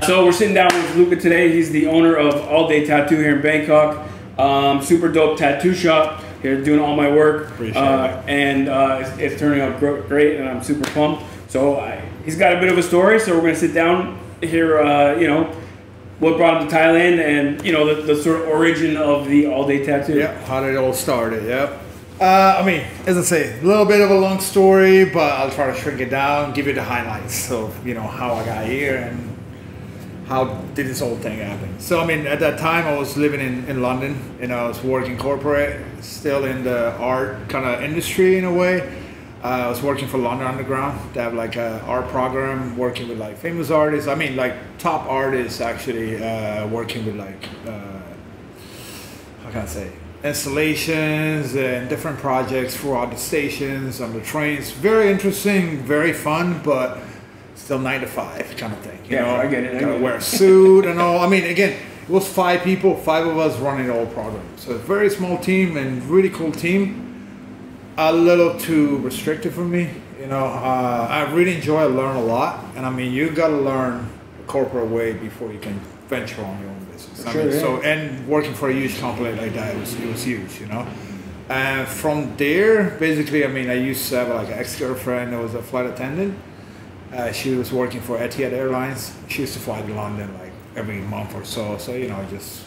So we're sitting down with Luca today. He's the owner of All Day Tattoo here in Bangkok. Super dope tattoo shop. Here doing all my work. Appreciate it. And it's turning out great, and I'm super pumped. So he's got a bit of a story, so we're going to sit down here, what brought him to Thailand and, the sort of origin of the All Day Tattoo. Yeah, how did it all started, yeah. I mean, as I say, a little bit of a long story, but I'll try to shrink it down, give you the highlights of, how I got here and how did this whole thing happen. So, I mean, at that time I was living in London, I was working corporate, still in the art kind of industry in a way. I was working for London Underground. They have like an art program, working with like famous artists. I mean, like top artists actually, working with like, how can I say, installations and different projects throughout the stations, on the trains. Very interesting, very fun, but still 9 to 5 kind of thing. You know, I get it. Gotta wear a suit and all. I mean, again, it was 5 people, 5 of us running the whole program. So a very small team and really cool team. A little too restrictive for me. I really enjoy, learn a lot. And I mean, you gotta learn the corporate way before you can venture on your own business. So, and working for a huge company like that, it was huge, And from there, basically, I mean, I used to have like an ex-girlfriend that was a flight attendant. She was working for Etihad Airlines. She used to fly to London like every month or so. So, just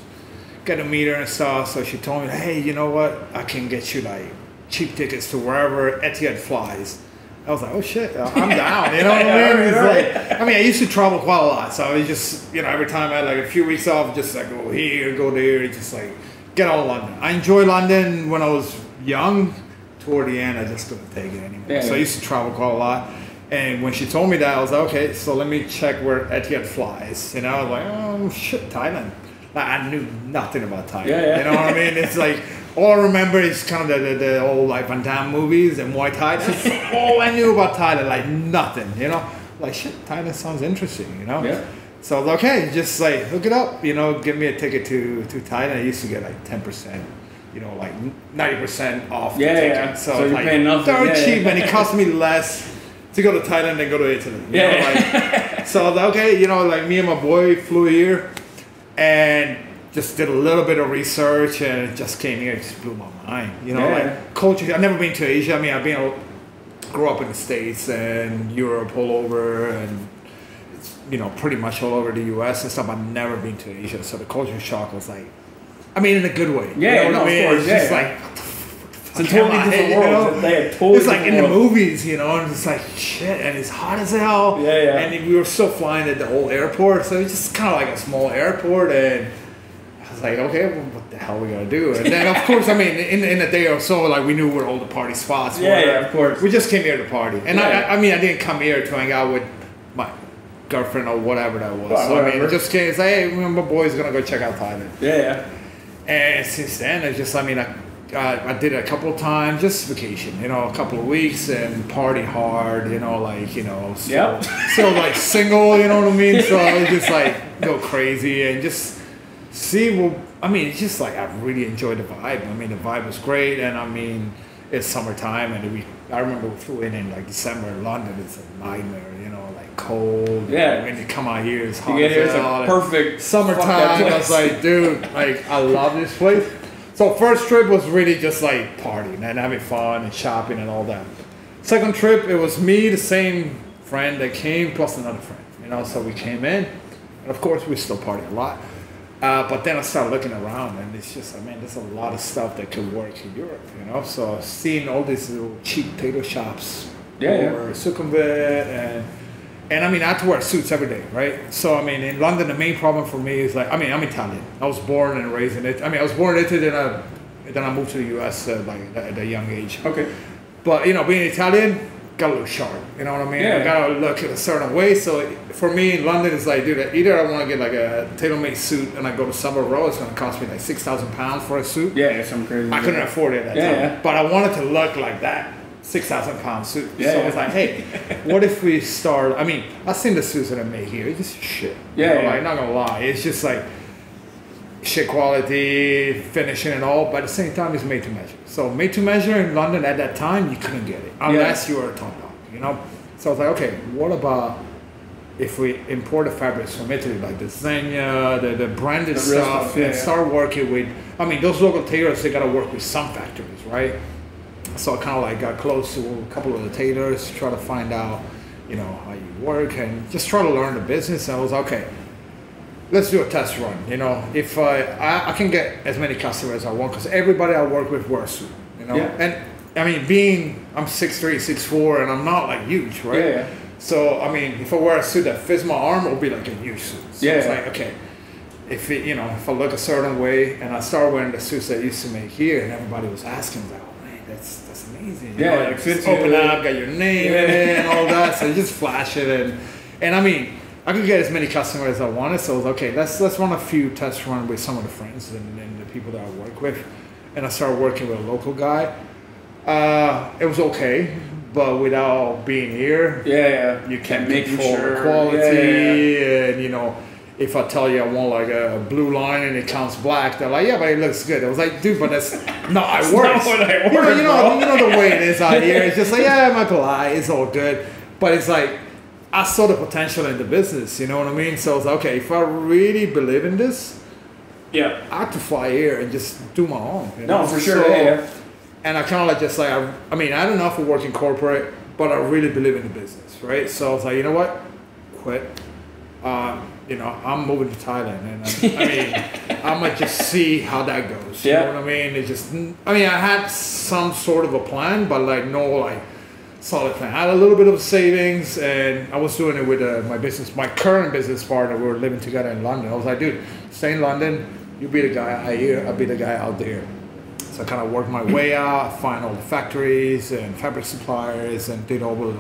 get to meet her and stuff. So she told me, hey, you know what? I can get you like cheap tickets to wherever Etihad flies. I was like, oh shit, I'm down. You know what I mean? It's like, I mean, I used to travel quite a lot. So I was just, every time I had like a few weeks off, just like go here, go there, just like get out of London. I enjoyed London when I was young. Toward the end, I just couldn't take it anymore. Yeah, so I used to travel quite a lot. And when she told me that, I was like, okay, so let me check where Etihad flies. I was like, oh shit, Thailand. Like, I knew nothing about Thailand. You know what I mean? It's like, all I remember is kind of the old like Van Damme movies and Muay Thai. That's all I knew about Thailand, like nothing, Like shit, Thailand sounds interesting, Yeah. So I was like, okay, just like look it up, give me a ticket to Thailand. I used to get like 10%, like 90% off the ticket. Yeah. So you're like, paying nothing. very cheap, and it cost me less to go to Thailand than go to Italy. So I was like, okay, like me and my boy flew here and just did a little bit of research, and it just came here. It just blew my mind. Like culture. I've never been to Asia. I mean, grew up in the States and Europe all over, and pretty much all over the U.S. and stuff. I've never been to Asia, so the culture shock was like, I mean, in a good way. Yeah, what I mean? Of course. It's just like, it's a totally different world. It's like in the movies, and it's like shit, and it's hot as hell. Yeah. And we were still flying at the old airport, so it's just kind of like a small airport, and I was like, okay, well, what the hell are we gonna do? And then, of course, I mean, in a day or so, like we knew where all the party spots were. Yeah, of course. We just came here to party, and I mean, I didn't come here to hang out with my girlfriend or whatever that was. Well, so I mean, just came and say, hey, my boy's gonna go check out Thailand. Yeah. And since then, I did it a couple of times, just vacation, a couple of weeks and party hard, still like single, you know what I mean? So I was just like go crazy and just see, I mean, it's just like I really enjoyed the vibe. I mean, the vibe was great, and I mean, it's summertime, and I remember we flew in like December in London. It's a nightmare, like cold. Yeah. When you come out here, it's hot. It's a perfect summertime. I was like, dude, like I love this place. So first trip was really just like partying and having fun and shopping and all that. Second trip, it was me, the same friend that came, plus another friend. So we came in, and of course we still party a lot. But then I started looking around, and it's just, I mean, there's a lot of stuff that could work in Europe, So seeing all these little cheap tailor shops over Sukhumvit, and I mean, I had to wear suits every day, right? So, I mean, in London, the main problem for me is like, I mean, I'm Italian. I was born and raised in it. I mean, I was born in Italy, then I moved to the US at a young age. Okay. But, being Italian, gotta look sharp. You know what I mean? Yeah. I gotta look in a certain way. So for me in London, it's like, dude, either I want to get like a tailor-made suit and I go to Summer Row, it's gonna cost me like £6,000 for a suit. Yeah, some crazy. I couldn't afford it at that time. Yeah. But I wanted to look like that. £6,000 suit. Yeah, so I was like, hey, what if we start? I mean, I've seen the suits that I make here. It's just shit. Yeah, Like, not gonna lie, it's just like shit quality, finishing and all. But at the same time, it's made to measure. So made to measure in London at that time, you couldn't get it unless you were a top dog. So I was like, okay, what about if we import the fabrics from Italy, like the Zegna, the branded stuff, yeah, and start working with, I mean, those local tailors, they got to work with some factories, right? So I kind of like got close to a couple of the tailors, try to find out, you know, how you work and just try to learn the business. And I was okay, let's do a test run. You know, if I can get as many customers as I want, because everybody I work with wears a suit, you know. Yeah. And I mean, I'm 6'3", 6'4", and I'm not like huge, right? Yeah. So I mean, if I wear a suit that fits my arm, it'll be like a huge suit. So Yeah. it's like, okay, if it, you know, if I look a certain way, and I start wearing the suits that I used to make here, and everybody was asking, like, oh man, that's amazing. You Yeah, know, it fits open you. up, got your name in it and all that. So you just flash it, and I mean, I could get as many customers as I wanted. So I was okay, let's run a few test runs with some of the friends and the people that I work with, and I started working with a local guy. It was okay, but without being here, you can't make control sure the quality, and you know, if I tell you I want like a blue line and it counts black, they're like, yeah, but it looks good. I was like, dude, but that's not how it works. Not what I ordered, you know the way it is out here. It's just like, yeah, my polite, it's all good, but it's like I saw the potential in the business. You know what I mean? So I was like, okay, if I really believe in this, Yeah. I have to fly here and just do my own. You know? No, for sure. So, Yeah. and I kind of like just like, I mean, I don't know if I work in corporate, but I really believe in the business, right? So I was like, you know what? Quit. You know, I'm moving to Thailand, and I mean, I'm gonna just see how that goes. You know what I mean? It just, I mean, I had some sort of a plan, but like no like solid plan. I had a little bit of savings, and I was doing it with my current business partner. We were living together in London. I was like, dude, stay in London. You be the guy out here. I'll be the guy out there. So I kind of worked my way out, find all the factories and fabric suppliers, and did all the,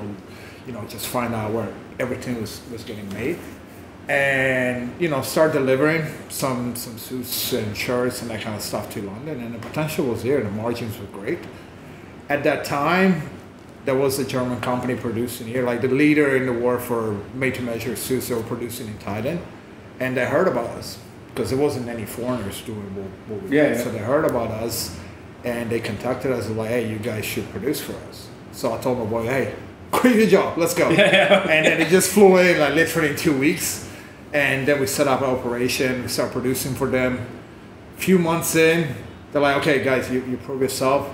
you know, just find out where everything was getting made. And, you know, start delivering some suits and shirts and that kind of stuff to London. And the potential was there, and the margins were great. At that time, there was a German company producing here, like the leader in the world for made-to-measure suits they were producing in Thailand. And they heard about us, because there wasn't any foreigners doing what we did. So they heard about us, and they contacted us and like, hey, you guys should produce for us. So I told my boy, hey, quit your job, let's go. And then it just flew in like literally in 2 weeks. And then we set up an operation, we start producing for them. A few months in, they're like, okay guys, you prove yourself,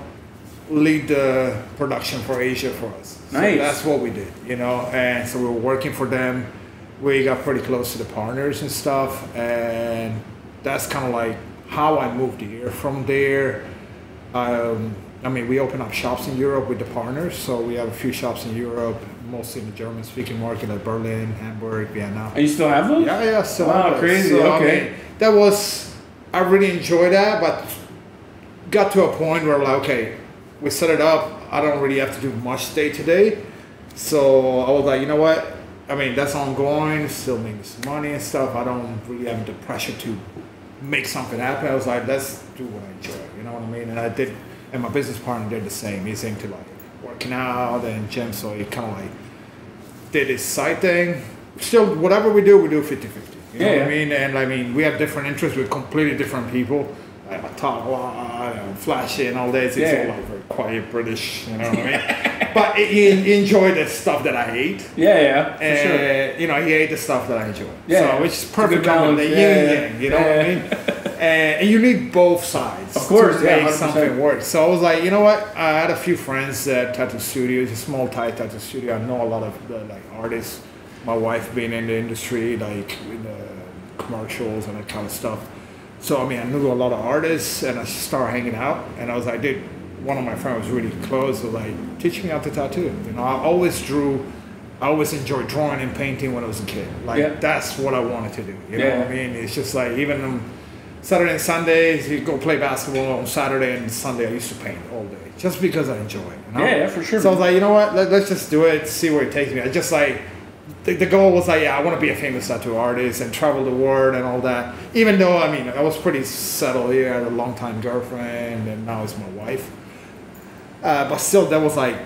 lead the production for Asia for us. Nice. So that's what we did, you know. And so we were working for them. We got pretty close to the partners and stuff, and that's kind of like how I moved here. From there, I mean, we opened up shops in Europe with the partners, so we have a few shops in Europe, mostly in the German-speaking market, like Berlin, Hamburg, Vienna. And you still have them? Yeah. So wow, crazy. So, okay. I mean, that was, I really enjoyed that, but got to a point where like, okay, we set it up. I don't really have to do much day to day, so I was like, you know what? I mean, that's ongoing, still making some money and stuff. I don't really have the pressure to make something happen. I was like, let's do what I enjoy, you know what I mean? And I did, and my business partner did the same. He's into like working out and gym, so he kind of like did his side thing. Still, whatever we do 50-50. You know what I mean? And I mean, we have different interests with completely different people. I talk a lot, and flashy and all this. It's all like very quiet British, you know what I mean? But he enjoyed the stuff that I hate. For sure. You know, he ate the stuff that I enjoy. Yeah. So it's perfect balance. combination. You know what I mean? And you need both sides. Of course, to make 100%. something work. So I was like, you know what? I had a few friends at tattoo studios, a small Thai tattoo studio. I know a lot of the like artists. My wife being in the industry, like in the commercials and that kind of stuff. So I mean, I knew a lot of artists, and I started hanging out. And I was like, dude, one of my friends was really close. Was like, teach me how to tattoo. You know, I always drew. I always enjoyed drawing and painting when I was a kid. Like that's what I wanted to do. You know what I mean? It's just like even on Saturday and Sundays, you go play basketball. On Saturday and Sunday, I used to paint all day just because I enjoy it. You know? Yeah, for sure. So I was like, you know what? Let's just do it. See where it takes me. I just like. The goal was like, I want to be a famous tattoo artist and travel the world and all that. Even though, I mean, I was pretty settled here. I had a long-time girlfriend, and now it's my wife. But still, that was like,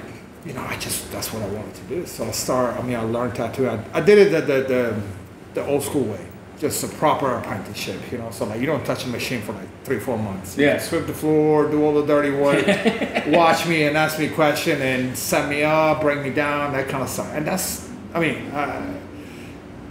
you know, that's what I wanted to do. So I learned tattoo. I did it the old school way, just a proper apprenticeship, you know. So like, you don't touch a machine for like 3-4 months. You sweep the floor, do all the dirty work, watch me and ask me a question and set me up, bring me down, that kind of stuff. And that's, I mean,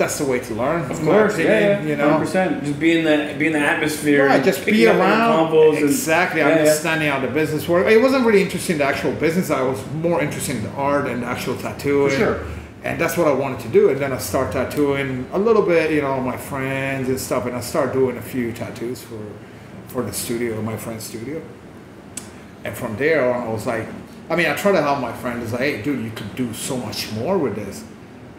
that's the way to learn. Of course, opinion, you know, 100%. Just be in the atmosphere. Right, just be around. Exactly. And, understanding how the business works. It wasn't really interested in the actual business. I was more interested in the art and the actual tattooing. For sure. And that's what I wanted to do. And then I start tattooing a little bit, you know, my friends and stuff. And I start doing a few tattoos for the studio, my friend's studio. And from there on, I was like, I mean, I try to help my friend. It's like, hey, dude, you could do so much more with this.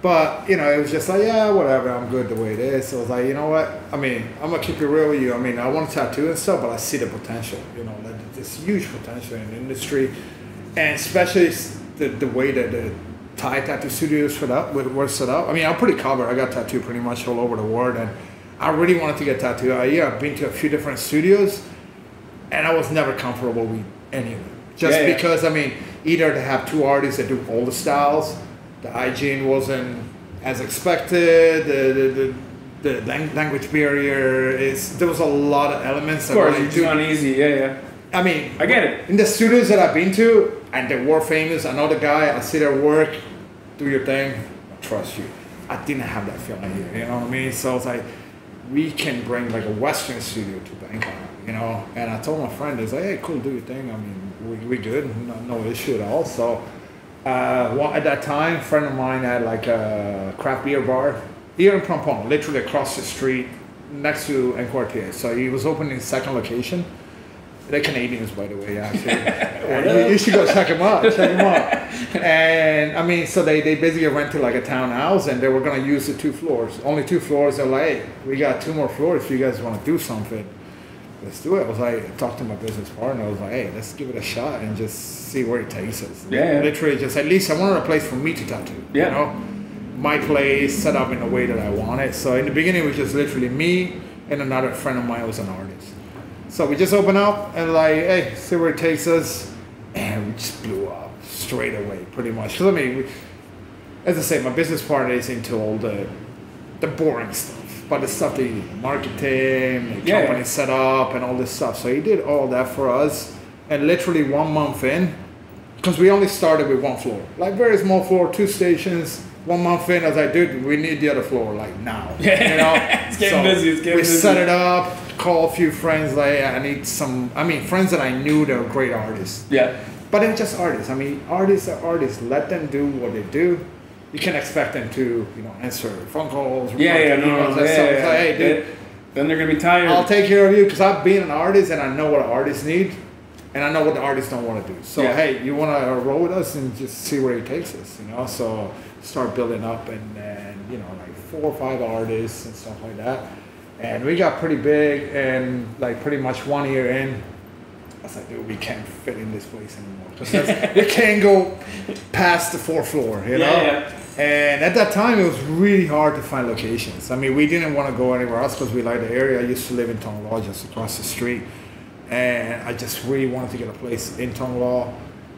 But, you know, it was just like, yeah, whatever, I'm good the way it is. So I was like, you know what? I mean, I'm going to keep it real with you. I mean, I want to tattoo and stuff, but I see the potential, you know, like this huge potential in the industry. And especially the way that the Thai tattoo studios were set up. I mean, I'm pretty covered. I got tattooed pretty much all over the world. And I really wanted to get tattooed. I've been to a few different studios, and I was never comfortable with any of them. Just because, I mean, either they have two artists that do all the styles, the hygiene wasn't as expected, the language barrier there was a lot of elements. Of course, it's uneasy, I mean, I get it. In the studios that I've been to, and they were famous, I know the guy, I see their work, do your thing, I trust you. I didn't have that feeling here, you know what I mean? So it's like, we can bring like a Western studio to Bangkok, you know? And I told my friend, he's like, hey, cool, do your thing. I mean, we good, no issue at all. So at that time, a friend of mine had like a craft beer bar here in Phnom Penh, literally across the street next to Quartier. So he was opening his second location. They're Canadians, by the way, actually. You should go check them out. And I mean, so they basically rented like a townhouse, and they were gonna use the 2 floors. Only 2 floors. They're like, hey, we got 2 more floors. If you guys want to do something, let's do it. I was like, I talked to my business partner. I was like, hey, let's give it a shot and just see where it takes us. Literally, just at least I wanted a place for me to tattoo. You know, my place set up in the way that I wanted. So in the beginning, it was just literally me and another friend of mine who was an artist. So we just opened up and like, hey, see where it takes us, and we just blew up straight away, pretty much. Because I mean, as I say, my business partner is into all the boring stuff, but the stuff that marketing, the company set up, and all this stuff. So he did all that for us, and literally 1 month in, because we only started with 1 floor, like very small floor, 2 stations. 1 month in, I was like, dude, we need the other floor, like now. You know, it's getting busy. We set it up. Call a few friends, like, I need some, I mean, friends that I knew that were great artists. But they're just artists. I mean, artists are artists. Let them do what they do. You can't expect them to, you know, answer phone calls. Hey, dude. Then they're going to be tired. I'll take care of you, because I've been an artist, and I know what artists need, and I know what the artists don't want to do. So, hey, you want to roll with us and just see where it takes us, you know? So, start building up, and you know, like 4 or 5 artists and stuff like that. And we got pretty big, and like pretty much 1 year in, I was like, dude, we can't fit in this place anymore. Because we can't go past the 4th floor, you know? And at that time, it was really hard to find locations. I mean, we didn't want to go anywhere else because we liked the area. I used to live in Thong Lo, just across the street. And I just really wanted to get a place in Thong Lo,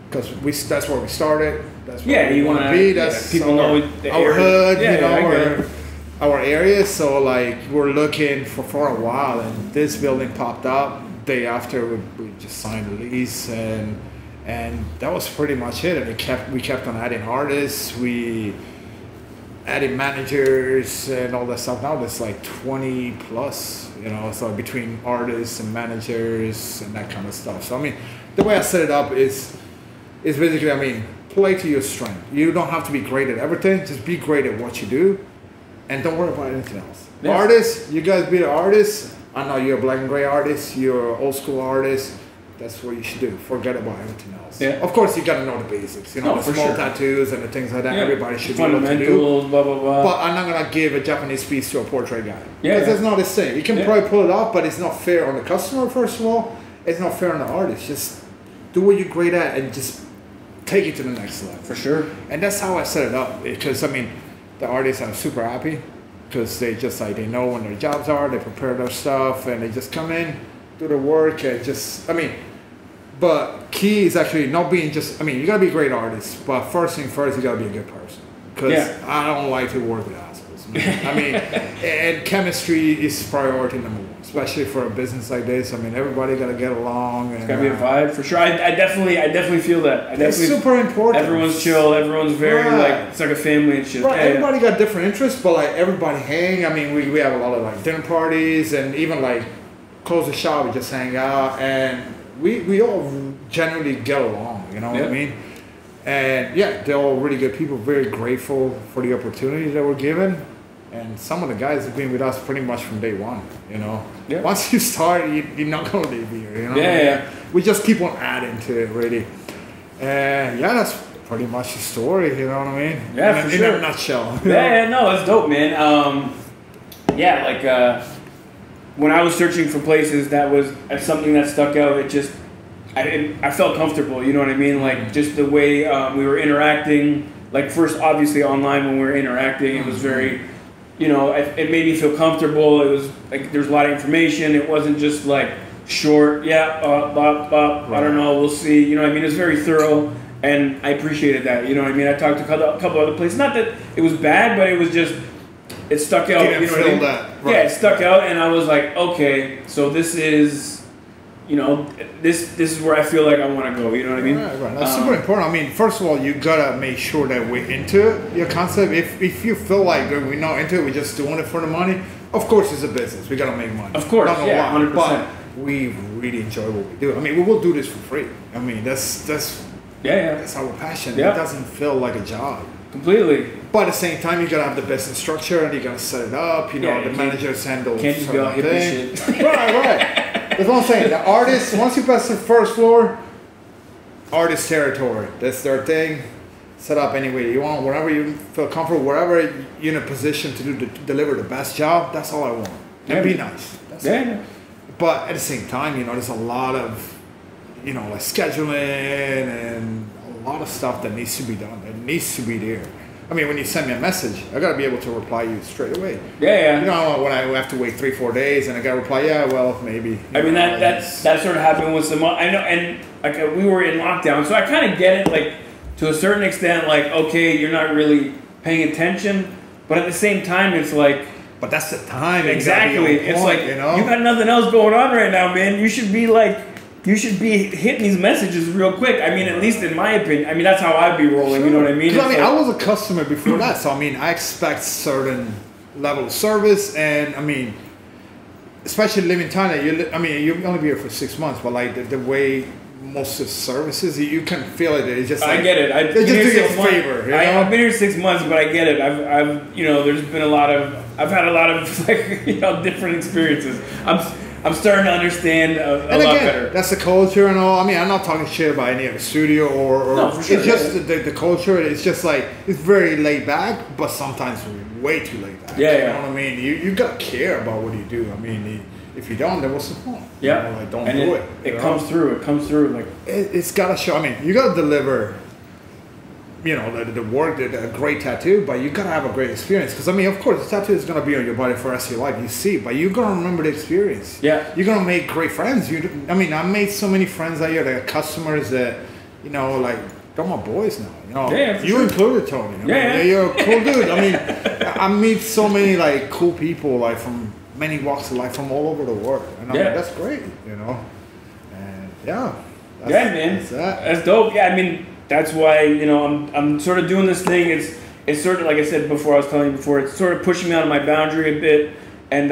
because that's where we started. That's where we want to be. That's people know our hood, you know, our area. So like we're looking for a while, and this building popped up. Day after we just signed a lease, and that was pretty much it. And we kept on adding artists. We added managers and all that stuff. Now there's like 20 plus, you know, so between artists and managers and that kind of stuff. So I mean, the way I set it up is basically, I mean, play to your strength. You don't have to be great at everything. Just be great at what you do, and don't worry about anything else. Artists, you guys be the artists. I know you're a black and gray artist. You're an old school artist. That's what you should do. Forget about everything else. Of course, you gotta know the basics. You know, the small tattoos and the things like that. Everybody should be able to do. Blah blah blah. But I'm not gonna give a Japanese piece to a portrait guy. Because that's not his thing. You can probably pull it off, but it's not fair on the customer. First of all, it's not fair on the artist. Just do what you're great at and just take it to the next level. For sure. And that's how I set it up. Because I mean, the artists are super happy because they just like they know when their jobs are. They prepare their stuff and they just come in, do the work, and just But key is actually not being just. I mean, you gotta be a great artist, but first thing first, you gotta be a good person. Because I don't like to work with assholes. vibes, man. I mean, and chemistry is priority number one, especially for a business like this. I mean, everybody got to get along. And, it's got to be a vibe for sure. I definitely feel that. It's super important. Everyone's chill. Everyone's very like, it's like a family and shit. Right. Everybody got different interests, but like everybody hang. I mean, we have a lot of like dinner parties and even like close the shop, we just hang out, and we all generally get along. You know what I mean? And yeah, they're all really good people, very grateful for the opportunity that we're given. And some of the guys have been with us pretty much from day one, you know. Yeah. Once you start, you're not going to leave here, you know. Yeah. We just keep on adding to it, really. And yeah, that's pretty much the story, you know what I mean? Yeah, in a nutshell. Yeah, no, it's dope, man. When I was searching for places, that was something that stuck out. It just, I felt comfortable, you know what I mean? Like, just the way we were interacting. Like, first, obviously, online when we were interacting, it was very, you know, it made me feel comfortable. It was, like, there's a lot of information. It wasn't just, like, short, I don't know, we'll see. You know what I mean? It was very thorough, and I appreciated that, you know what I mean? I talked to a couple other places. Not that it was bad, but it was just, it stuck out. You know what I mean? Right. Yeah, it stuck out, and I was like, okay, so this is, you know, this is where I feel like I want to go. You know what I mean? Right. That's super important. I mean, first of all, you gotta make sure that we're into your concept. If you feel like we're not into it, we're just doing it for the money. Of course, it's a business. We gotta make money. Of course, yeah, 100%. But we really enjoy what we do. I mean, we will do this for free. I mean, that's our passion. Yeah. It doesn't feel like a job. Completely. But at the same time, you gotta have the business structure, and you gotta set it up. You know, the managers handle. Can't just go hippie shit. Right. That's what I'm saying. The artists, once you pass the first floor, artist territory. That's their thing. Set up any way you want, wherever you feel comfortable, wherever you're in a position to deliver the best job. That's all I want. And be nice. That's it. But at the same time, you know, there's a lot of, you know, like scheduling and a lot of stuff that needs to be done. That needs to be there. I mean, when you send me a message, I gotta be able to reply you straight away. Yeah. You know, when I have to wait 3-4 days and I gotta reply, maybe. I mean, that sort of happened with some. I know, and like we were in lockdown, so I kind of get it. Like to a certain extent, like okay, you're not really paying attention, but at the same time, it's like. But that's the time. Exactly. It's like you got nothing else going on right now, man. You should be hitting these messages real quick. I mean, at least in my opinion. I mean, that's how I'd be rolling. Sure. You know what I mean? I mean, I was a customer before that, so I mean, I expect certain level of service, and I mean, especially living in Thailand. You only be here for 6 months, but like the way most of the services, you can feel it. It's just like, I get it. They just do you a favor. You know? I've been here 6 months, but I get it. I've you know, there's been I've had a lot of like you know different experiences. I'm starting to understand a lot better. That's the culture and all. I mean, I'm not talking shit about any other studio or no, for sure, it's just the culture. It's just like, it's very laid back, but sometimes way too laid back. Yeah. You know what I mean? You gotta care about what you do. I mean, if you don't, then what's the point? Yeah. You know, like, don't and do it. It comes through. It comes through. Like it's gotta show. I mean, you gotta deliver. You know, the work, a great tattoo, but you gotta have a great experience. Because I mean, of course, the tattoo is gonna be on your body for the rest of your life. You see, but you're gonna remember the experience. Yeah. You're gonna make great friends. I mean, I made so many friends out here, like customers that, you know, like they're my boys now. You know, you included Tony. I mean, you're a cool dude. I mean, I meet so many like cool people, like from many walks of life, from all over the world, and I'm like, that's great. You know, and man, that's dope. Yeah, I mean. That's why, you know, I'm sort of doing this thing. It's sort of, like I said before, I was telling you before, it's sort of pushing me out of my boundary a bit. And,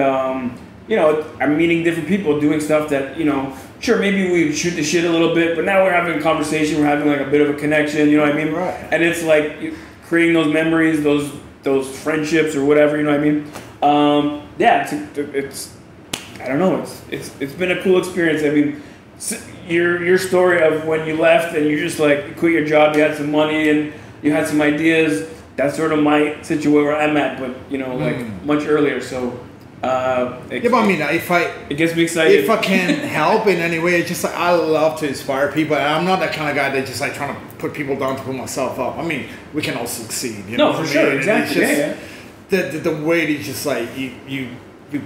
you know, I'm meeting different people, doing stuff that, you know, sure, maybe we shoot the shit a little bit, but now we're having a conversation, we're having like a bit of a connection, you know what I mean? Right. And it's like creating those memories, those friendships or whatever, you know what I mean? It's I don't know, it's been a cool experience. I mean, your story of when you left and you just like you quit your job, you had some money and you had some ideas. That's sort of my situation where I'm at, but you know, like much earlier. So, but I mean, it gets me excited. If I can help in any way, it's just like I love to inspire people. And I'm not that kind of guy that just like trying to put people down to put myself up. I mean, we can all succeed. You know for sure, exactly. The way that just like you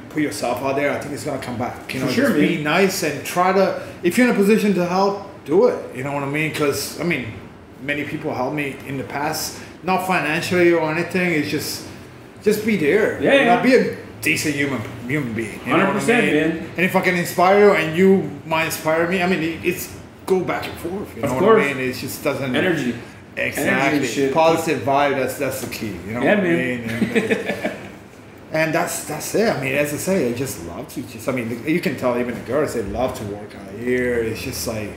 put yourself out there, I think it's gonna come back. You know, sure, just be nice and try to. If you're in a position to help, do it. You know what I mean? Because I mean, many people helped me in the past, not financially or anything. It's just just be there. Yeah, You know, yeah. be a decent human being. You know what I 100%, mean? man. And if I can inspire you and you might inspire me, I mean, it's go back and forth. You know Of what I course. mean? It just doesn't Energy. exactly Energy shit. positive vibe. That's the key. You know Yeah, what man. I mean? And that's it. I mean, as I say, I just love to I mean, you can tell even the girls, they love to work out here. It's just like,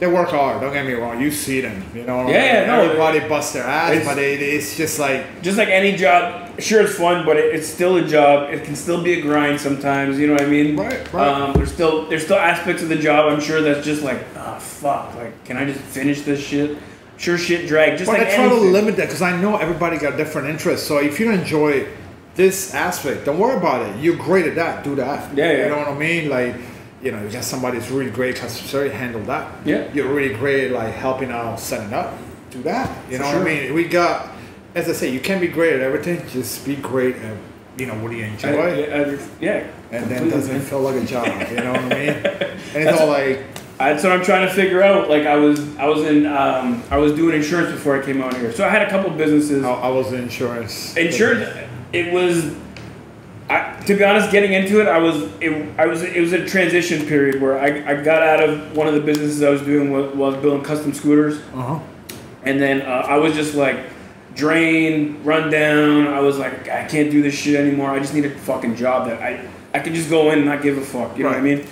they work hard, don't get me wrong. You see them, you know. Yeah, no, everybody busts their ass, it's- but it's just like, Just like any job, sure it's fun, but it's still a job. It can still be a grind sometimes. You know what I mean? Right. There's still aspects of the job I'm sure that's just like, oh fuck, like can I just finish this shit? Sure, shit drag. Just but like I try to anything. limit that because I know everybody got different interests. So if you enjoy this aspect, don't worry about it. You're great at that. Do that. Yeah, yeah. You know what I mean? Like, you know, you got somebody who's really great customer service, handle that. Yeah. You're really great like helping out, setting up. Do that. You For know sure. what I mean? We got, as I say, you can't be great at everything. Just be great at, you know, what do you enjoy? Yeah. And then it completely, doesn't man. feel like a job. You know what I mean? And it's all like, That's what I'm trying to figure out. Like I was doing insurance before I came out here, so I had a couple businesses. I was in insurance. Insurance, it was. To be honest, getting into it, it was a transition period where I got out of one of the businesses I was doing was building custom scooters, and then I was just like drained, run down. I was like, I can't do this shit anymore. I just need a fucking job that I could just go in and not give a fuck. You know what I mean?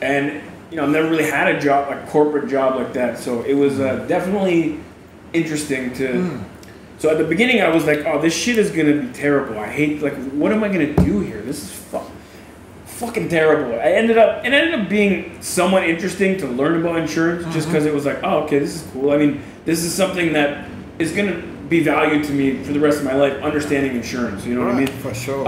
And you know, I've never really had a job, like corporate job like that. So it was definitely interesting to. So at the beginning, I was like, "Oh, this shit is gonna be terrible. I hate. Like, what am I gonna do here? This is fucking terrible." It ended up being somewhat interesting to learn about insurance, just because it was like, "Oh, okay, this is cool." I mean, this is something that is gonna be valued to me for the rest of my life. Understanding insurance, you know what I mean? For sure.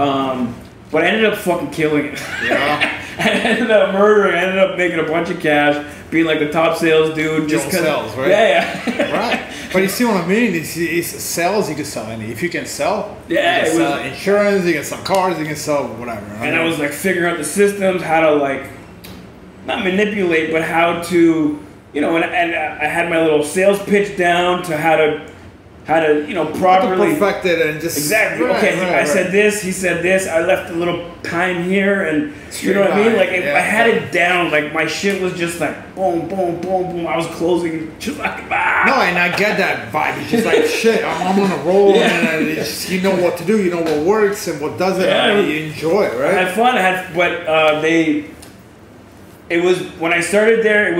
But I ended up fucking killing it. Yeah. I ended up murdering. I ended up making a bunch of cash, being like the top sales dude. Just Don't because. sales, right? Yeah. Right. But you see what I mean? It's sales, you can sell any. If you can sell, Yeah, you it can sell was- insurance, you can sell cars, you can sell whatever. And I was like figuring out the systems, how to like, not manipulate, but how to, you know, and I had my little sales pitch down to how to you know, properly. perfect it and just Exactly. Right, Okay. right, I said this. He said this. I left a little time here, and you know what I mean. Streamlined, Like yeah. I had it down. Like my shit was just like boom, boom, boom, boom. I was closing just like ah. No, and I get that vibe. It's just like shit. I'm on a roll, and it's just, you know what to do. You know what works and what doesn't. Yeah. And you enjoy it, I right? had fun. But it was when I started there. It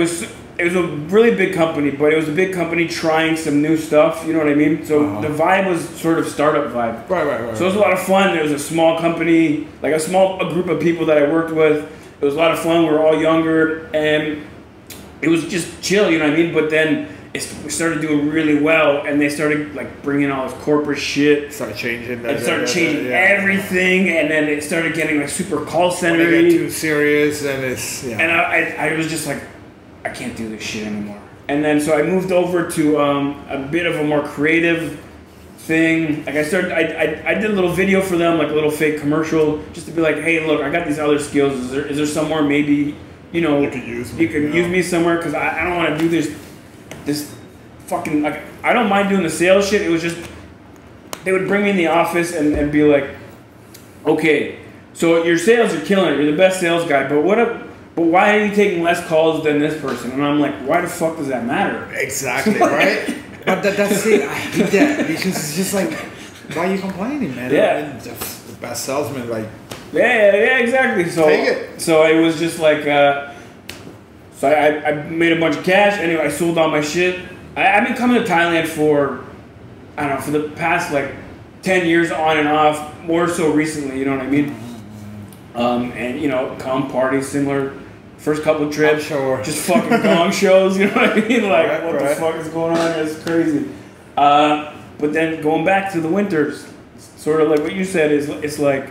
was a really big company, but it was a big company trying some new stuff. You know what I mean? So the vibe was sort of startup vibe. Right. So it was a lot of fun. There was a small company, like a group of people that I worked with. It was a lot of fun. We were all younger, and it was just chill. You know what I mean? But then we started doing really well, and they started like bringing all this corporate shit. Start changing. It started changing everything, and then it started getting like super call center. When they get too serious, and it's And I was just like, I can't do this shit anymore. And then so I moved over to a bit of a more creative thing. Like I did a little video for them, like a little fake commercial, just to be like, hey, look, I got these other skills. Is there somewhere maybe, you know, You could use me, use me somewhere? Because I don't want to do this fucking, like, I don't mind doing the sales shit. It was just, they would bring me in the office and be like, okay, so your sales are killing it. You're the best sales guy, but but why are you taking less calls than this person? And I'm like, why the fuck does that matter? Exactly, right? But that's it. I hate that because it's just like, why are you complaining, man? Yeah. And just the best salesman, like, Yeah, exactly. So, Take it. So it was just like, so I made a bunch of cash. Anyway, I sold all my shit. I've been coming to Thailand for, I don't know, for the past like 10 years on and off, more so recently, you know what I mean? And, you know, come party, similar. First couple of trips, sure. just fucking gong shows, you know what I mean? Like, Right, what right. the fuck is going on? It's crazy. But then going back to the winters, sort of like what you said, is it's like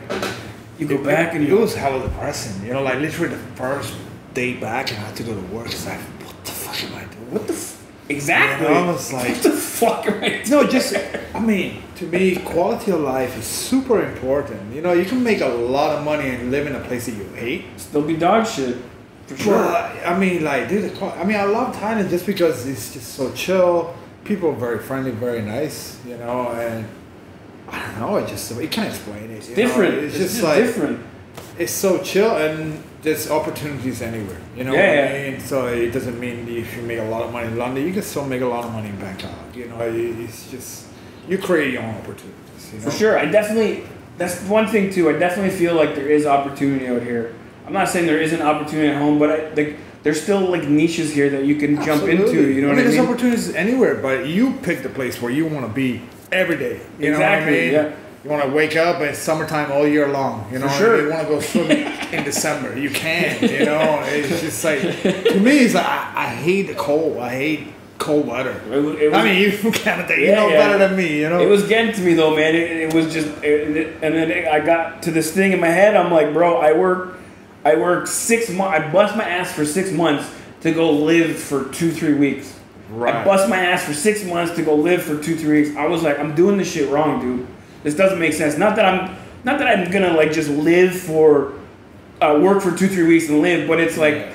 you go back and it you was hella depressing. You know, like literally the first day back, and I had to go to work. It's like, what the fuck am I doing? what the exactly? And I was like, what the fuck am I doing? no, just I mean, to me, quality of life is super important. You know, you can make a lot of money and live in a place that you hate. Still be dog shit, for sure. Well, I mean, like, dude, I love Thailand just because it's just so chill. People are very friendly, very nice, you know, and I don't know. You can't explain it. You Different. know? It's just different. It's so chill, and there's opportunities anywhere. You know what I mean? So it doesn't mean if you make a lot of money in London, you can still make a lot of money in Bangkok. You know, it's just you create your own opportunities. You know? For sure. That's one thing too. I definitely feel like there is opportunity out here. I'm not saying there isn't opportunity at home, but there's still like niches here that you can jump into. You know what I mean? There's opportunities anywhere, but you pick the place where you want to be every day. You know what I mean? Yeah. You want to wake up and it's summertime all year long. You know, For sure. You want to go swimming in December. You can. You know, it's just like to me, it's like I hate the cold. I hate cold weather. I mean, you from Canada, you know better than me. You know, it was getting to me though, man. It was just, and then I got to this thing in my head. I'm like, bro, I worked 6 months. I bust my ass for 6 months to go live for 2-3 weeks. Right. I bust my ass for 6 months to go live for 2-3 weeks. I was like, I'm doing this shit wrong, dude. This doesn't make sense. Not that I'm gonna like just live for, work for 2-3 weeks and live, but it's like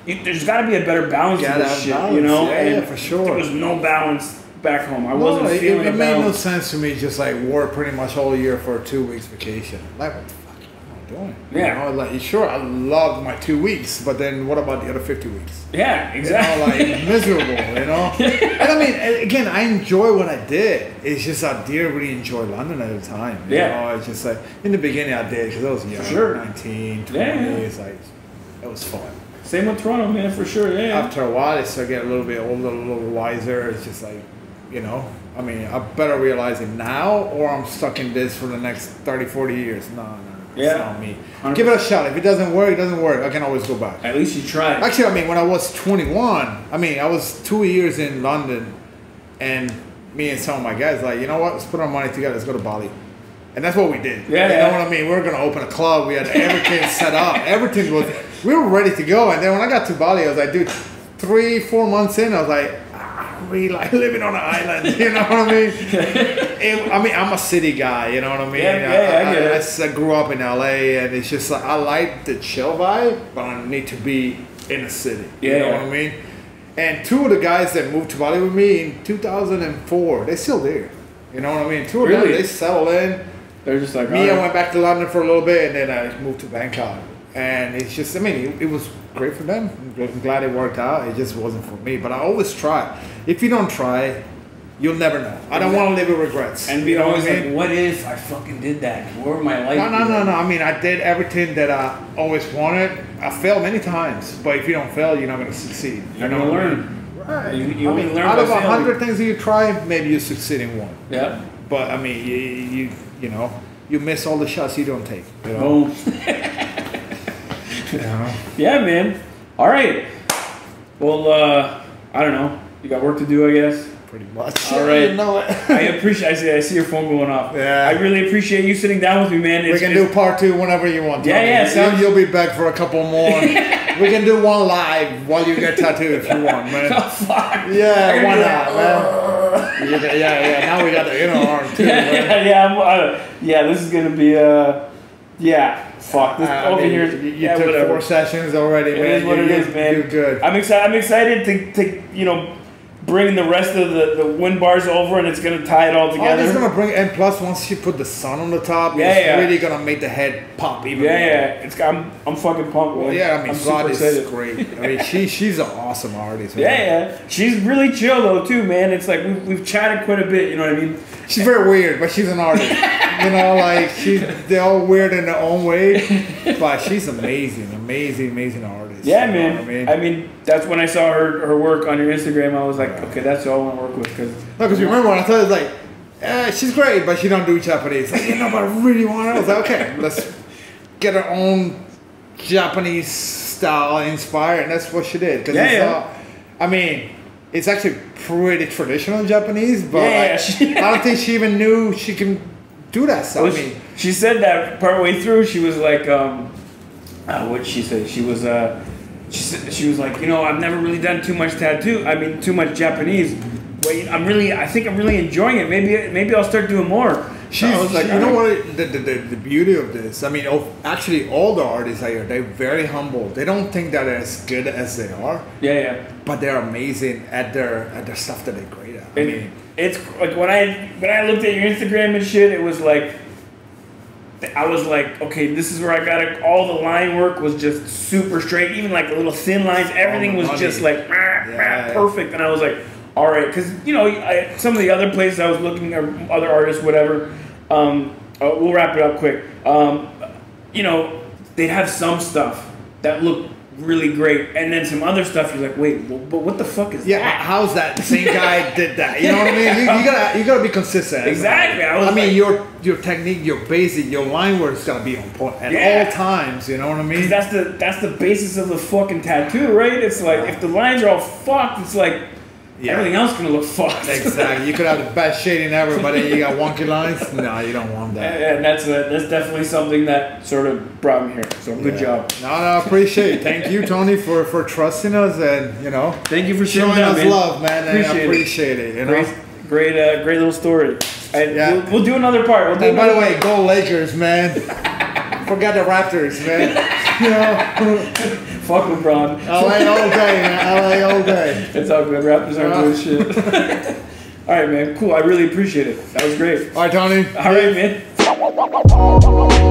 there's got to be a better balance to this shit, you know? Yeah, for sure. There was no balance back home. I wasn't feeling it. It made no balance. sense to me. Just like work pretty much all year for a 2 weeks vacation. Like what the fuck am I doing? Yeah. You know, like sure, I loved my 2 weeks, but then what about the other 50 weeks? Yeah, exactly. You know, like miserable, you know. And I mean, again, I enjoy what I did. It's just I didn't really enjoy London at the time. You know, it's just like in the beginning I did because I was young, sure. 19, 20. It's like it was fun. Same with Toronto, man, for sure. Yeah. After a while, I start getting a little bit older, a little wiser. It's just like, you know, I mean, I better realize it now, or I'm stuck in this for the next 30, 40 years. No. It's not me. 100%. Give it a shot. If it doesn't work, it doesn't work. I can always go back. At least you tried. Actually, I mean, when I was 21, I was 2 years in London, and me and some of my guys like, you know what? Let's put our money together. Let's go to Bali. And that's what we did. Yeah, you know what I mean? We were going to open a club. We had everything set up. Everything was... We were ready to go. And then when I got to Bali, I was like, dude, 3-4 months in, I was like, I really like living on an island. You know what I mean? I'm a city guy. You know what I mean? I get it. I grew up in LA, and it's just like, I like the chill vibe, but I need to be in a city. You know what I mean? And 2 of the guys that moved to Bali with me in 2004, they're still there. You know what I mean? 2 of them, they settled in. They're just like, me, I went back to London for a little bit, and then I moved to Bangkok. And it's just, I mean, it was great for them. I'm glad it worked out. It just wasn't for me. But I always try. If you don't try, you'll never know. I don't want to live with regrets. And be always like, what if I fucking did that? What would my life No. I mean, I did everything that I always wanted. I failed many times. But if you don't fail, you're not going to succeed. You're going to learn. Right. You only learn out of by 100 things that you try, maybe you succeed in one. Yeah. But I mean, you know, you miss all the shots you don't take. You know? Yeah, man. All right. Well, I don't know. You got work to do, I guess. Pretty much. All right. I appreciate. I see your phone going off. Yeah. I really appreciate you sitting down with me, man. We can do part 2 whenever you want. Yeah. You'll be back for a couple more. We can do one live while you get tattooed if you want, man. Oh, fuck. Yeah, why not, man? Yeah. Now we got the inner arm too. Yeah. This is gonna be Fuck. This over here. You took whatever. 4 sessions already, man. It is what it is, man. You're good. I'm excited to bring the rest of the wind bars over, and it's gonna tie it all together. It's gonna bring, and plus once you put the sun on the top, it's really gonna make the head pop even more. I'm fucking pumped, man. Yeah, I mean, God is great. I mean, she's an awesome artist. Man. She's really chill though too, man. It's like we've chatted quite a bit. You know what I mean? She's very weird, but she's an artist. You know, like they're all weird in their own way, but she's amazing artist. Yeah, man. I mean, that's when I saw her work on your Instagram. I was like, okay, that's who I want to work with. Because you remember when I thought it was like, she's great, but she don't do Japanese. Like, but I really want her. I was like, okay, let's get her own Japanese style inspired, and that's what she did. I mean, it's actually pretty traditional Japanese, but I don't think she even knew she can do that stuff. Well, she said that partway through. She was like, what did she say? She was like, I've never really done too much too much Japanese. But I think I'm really enjoying it. Maybe I'll start doing more. She's, I was like, you know what? The beauty of this. I mean, actually, all the artists here, they're very humble. They don't think that they're as good as they are. Yeah. But they're amazing at their stuff that they're great at. I mean, it's like when I looked at your Instagram and shit, it was like, I was like, okay, this is where I got it. All the line work was just super straight. Even like the little thin lines, everything was just like perfect. And I was like, all right, because you know, some of the other places I was looking at, other artists, whatever. We'll wrap it up quick. You know, they'd have some stuff that looked really great, and then some other stuff you're like, wait, but what the fuck is that? How's that? The same guy did that. You know what I mean? You gotta be consistent. Exactly. I mean, your technique, your basic, your line work's gotta be on point at all times. You know what I mean? That's the basis of the fucking tattoo, right? It's like if the lines are all fucked, it's like everything else gonna look fucked. Exactly. You could have the best shading ever, but then you got wonky lines. No, you don't want that. And that's definitely something that sort of brought me here. So good job. No, I appreciate it. Thank you, Tony, for trusting us and thank you for showing down, us man. love, man. And I appreciate it. You know, great little story. We'll do another part. By the way, go Lakers, man. Forget the Raptors, man. You know. Fuck LeBron. LA all day, man. LA all day. It's all good. Raptors aren't doing shit. All right, man. Cool. I really appreciate it. That was great. All right, Tony. All right, man.